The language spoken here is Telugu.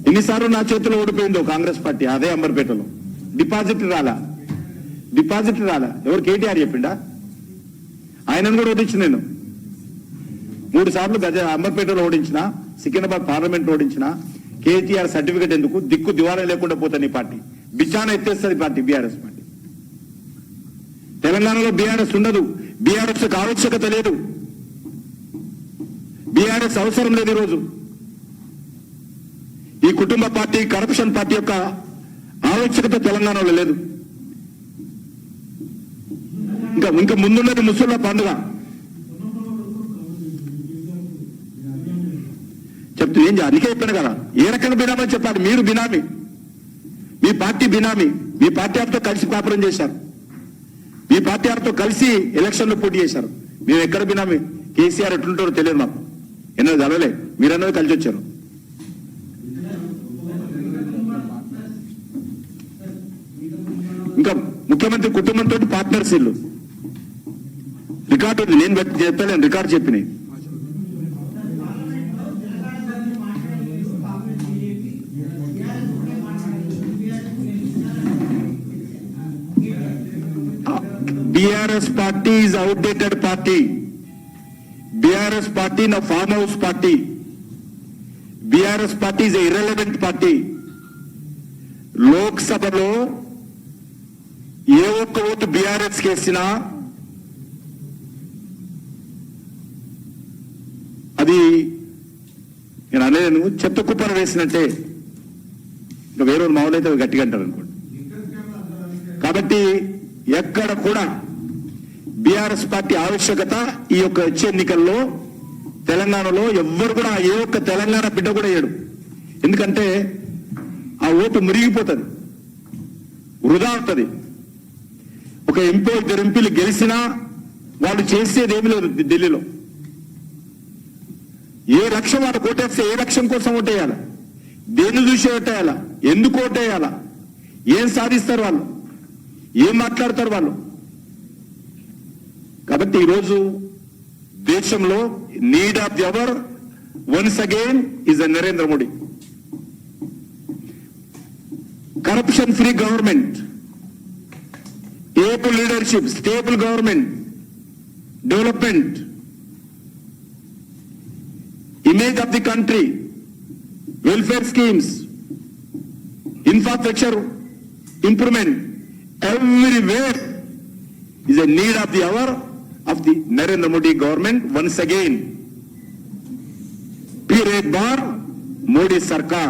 ఎన్నిసార్లు నా చేతిలో ఓడిపోయిందో కాంగ్రెస్ పార్టీ, అదే అంబర్పేటలో. డిపాజిట్ రాలా. ఎవరు? కేటీఆర్ చెప్పిండా? ఆయనను కూడా ఓడించిన నేను 3 సార్లు అంబర్పేటలో ఓడించిన, సికింద్రాబాద్ పార్లమెంట్ ఓడించిన. కేటీఆర్ సర్టిఫికెట్ ఎందుకు? దిక్కు దివాళం లేకుండా పోతుంది ఈ పార్టీ. బిచాన ఎత్తేస్తుంది పార్టీ, బీఆర్ఎస్ పార్టీ. తెలంగాణలో బీఆర్ఎస్ ఉండదు. బీఆర్ఎస్ ఆవశ్యకత లేదు. బీఆర్ఎస్ అవసరం లేదు. ఈరోజు ఈ కుటుంబ పార్టీ, కరప్షన్ పార్టీ యొక్క ఆవశ్యకత తెలంగాణలో లేదు. ఇంకా ముందున్నది ముసళ్ళ పండుగ. చెప్తే ఏం అందుకే చెప్పాను కదా, ఏ రకంగా బినామని చెప్పాలి. మీరు బినామీ, మీ పార్టీ బినామీ. మీ పార్టీ వారితో కలిసి కాపురం చేశారు. మీ పార్టీ వారితో కలిసి ఎలక్షన్లో పోటీ చేశారు. మేము ఎక్కడ బినామీ? కేసీఆర్ ఎట్లుంటారో తెలియదు మాకు. ఎన్నది అలవలే, మీరన్నది కలిసి వచ్చారు. ఇంకా ముఖ్యమంత్రి కుటుంబంతో పార్ట్నర్స్ ఇల్లు రికార్డు ఉంది. నేను చెప్పలేను, record చెప్పినాయి. BRS party is outdated party. BRS party na farm house party. BRS party is a irrelevant party. Lok Sabhalo ఏ ఒక్క ఓటు బీఆర్ఎస్ కేసినా అది నేను అనేను చెత్త కుప్పను వేసినట్టే. ఇంకా వేరే మామూలైతే గట్టిగా అంటారు అనుకోండి. కాబట్టి ఎక్కడ కూడా బీఆర్ఎస్ పార్టీ ఆవశ్యకత ఈ యొక్క వచ్చే ఎన్నికల్లో తెలంగాణలో ఎవ్వరు కూడా, ఏ ఒక్క తెలంగాణ బిడ్డ కూడా వేయడు. ఎందుకంటే ఆ ఓటు మురిగిపోతుంది, వృధా అవుతుంది. ఒక ఎంపీ, 2 ఎంపీలు గెలిచినా వాళ్ళు చేసేది ఏమి లేదు. ఢిల్లీలో ఏ లక్ష్యం వాళ్ళు ఓటేస్తే ఏ లక్ష్యం కోసం ఓటేయాలా, దేన్ని చూసి ఓటేయాలా, ఎందుకు ఓటేయాలా, ఏం సాధిస్తారు వాళ్ళు, ఏం మాట్లాడతారు వాళ్ళు. కాబట్టి ఈరోజు దేశంలో need of the hour once again is Narendra Modi. Corruption free government, able leadership, stable government, development, image of the country, welfare schemes, infrastructure improvement, everywhere is a need of the hour of the Narendra Modi government once again. P. Red Bar, Modi Sarkar.